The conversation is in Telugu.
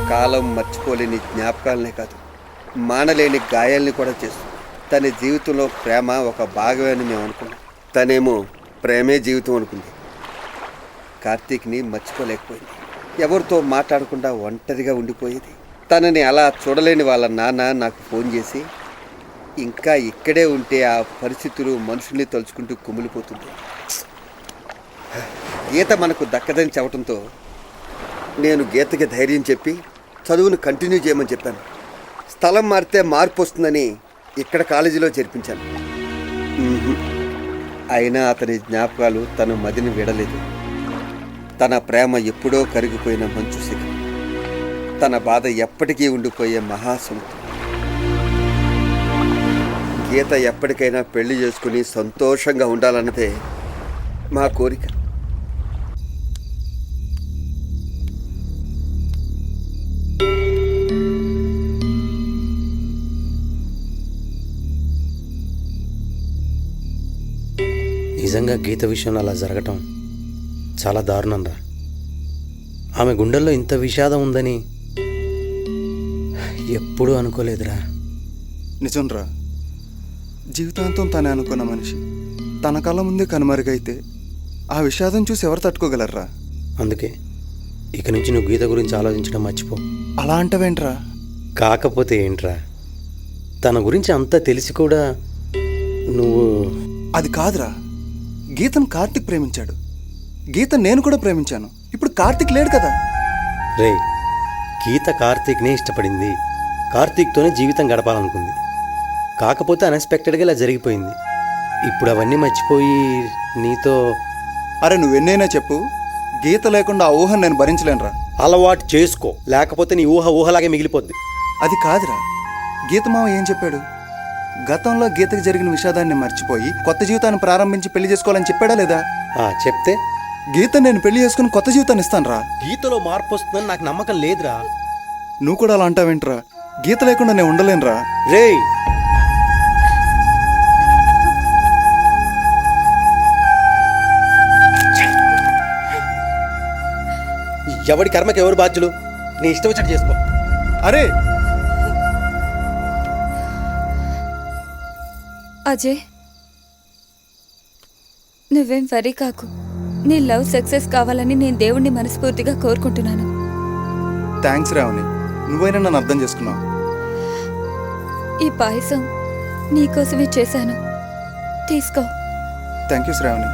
కాలం మర్చిపోలేని జ్ఞాపకాలనే కాదు, మానలేని గాయాల్ని కూడా చేస్తుంది. తన జీవితంలో ప్రేమ ఒక భాగమే అని మేము అనుకున్నాం. తనేమో ప్రేమే జీవితం అనుకుంది. కార్తీక్ని మర్చిపోలేకపోయింది. ఎవరితో మాట్లాడకుండా ఒంటరిగా ఉండిపోయేది. తనని అలా చూడలేని వాళ్ళ నాన్న నాకు ఫోన్ చేసి, ఇంకా ఇక్కడే ఉంటే ఆ పరిస్థితులు మనుషుల్ని తలుచుకుంటూ కుమిలిపోతుంది. గీత మనకు దక్కదని చెప్పడంతో నేను గీతకి ధైర్యం చెప్పి చదువును కంటిన్యూ చేయమని చెప్పాను. స్థలం మారితే మార్పు వస్తుందని ఇక్కడ కాలేజీలో చేర్పించాను. అయినా అతని జ్ఞాపకాలు తన మదిని విడలేదు. తన ప్రేమ ఎప్పుడో కరిగిపోయిన మంచు శిఖరం, తన బాధ ఎప్పటికీ ఉండిపోయే మహాసముద్రం. గీత ఎప్పటికైనా పెళ్లి చేసుకుని సంతోషంగా ఉండాలన్నదే మా కోరిక. నిజంగా గీత విషయంలో అలా జరగటం చాలా దారుణం రా. ఆమె గుండెల్లో ఇంత విషాదం ఉందని ఎప్పుడూ అనుకోలేదురా. నిజం రా, జీవితాంతం తనే అనుకున్న మనిషి తన కళ్ళ ముందే కనుమరుగైతే ఆ విషాదం చూసి ఎవరు తట్టుకోగలరా? అందుకే ఇక నుంచి నువ్వు గీత గురించి ఆలోచించడం మర్చిపో. అలా అంటవేంట్రా? కాకపోతే ఏంట్రా, తన గురించి అంతా తెలిసి కూడా నువ్వు... అది కాదురా, గీతను కార్తీక్ ప్రేమించాడు, గీత నేను కూడా ప్రేమించాను. ఇప్పుడు కార్తీక్ లేడు కదా. రే, గీత కార్తీక్నే ఇష్టపడింది, కార్తీక్తోనే జీవితం గడపాలనుకుంది. కాకపోతే అన్ఎక్స్పెక్టెడ్గా ఇలా జరిగిపోయింది. ఇప్పుడు అవన్నీ మర్చిపోయి నీతో... అరే నువ్వెన్నైనా చెప్పు, గీత లేకుండా ఆ ఊహను నేను భరించలేనురా. అలవాటు చేసుకో, లేకపోతే నీ ఊహ ఊహలాగే మిగిలిపోద్ది. అది కాదురా, గీత మామ ఏం చెప్పాడు? గతంలో గీతకి జరిగిన విషాదాన్ని మర్చిపోయి కొత్త జీవితాన్ని ప్రారంభించి పెళ్లి చేసుకోవాలని చెప్పాడా లేదా? చెప్తే గీత నేను పెళ్లి చేసుకుని కొత్త జీవితాన్ని ఇస్తాను రా. గీతలో మార్పు వస్తుందని నాకు నమ్మకం లేదురా. నువ్వు కూడా అలా అంటావేంట్రా? గీత లేకుండా నేను ఉండలేనురా. రే, ఎవడి కర్మకి ఎవరు బాధ్యులు? నీ ఇష్టం వచ్చినట్టు చేసుకో. అరే అజయ్, నువ్వేం వరీ కాకు. నీ లవ్ సక్సెస్ కావాలని నేను దేవుణ్ణి మనస్ఫూర్తిగా కోరుకుంటున్నాను. థ్యాంక్స్ రావుని, నువ్వైనా నన్ను అర్థం చేసుకున్నావు. ఈ పాయసం నీకోసమే చేశాను, తీసుకో. Thank you Shravani.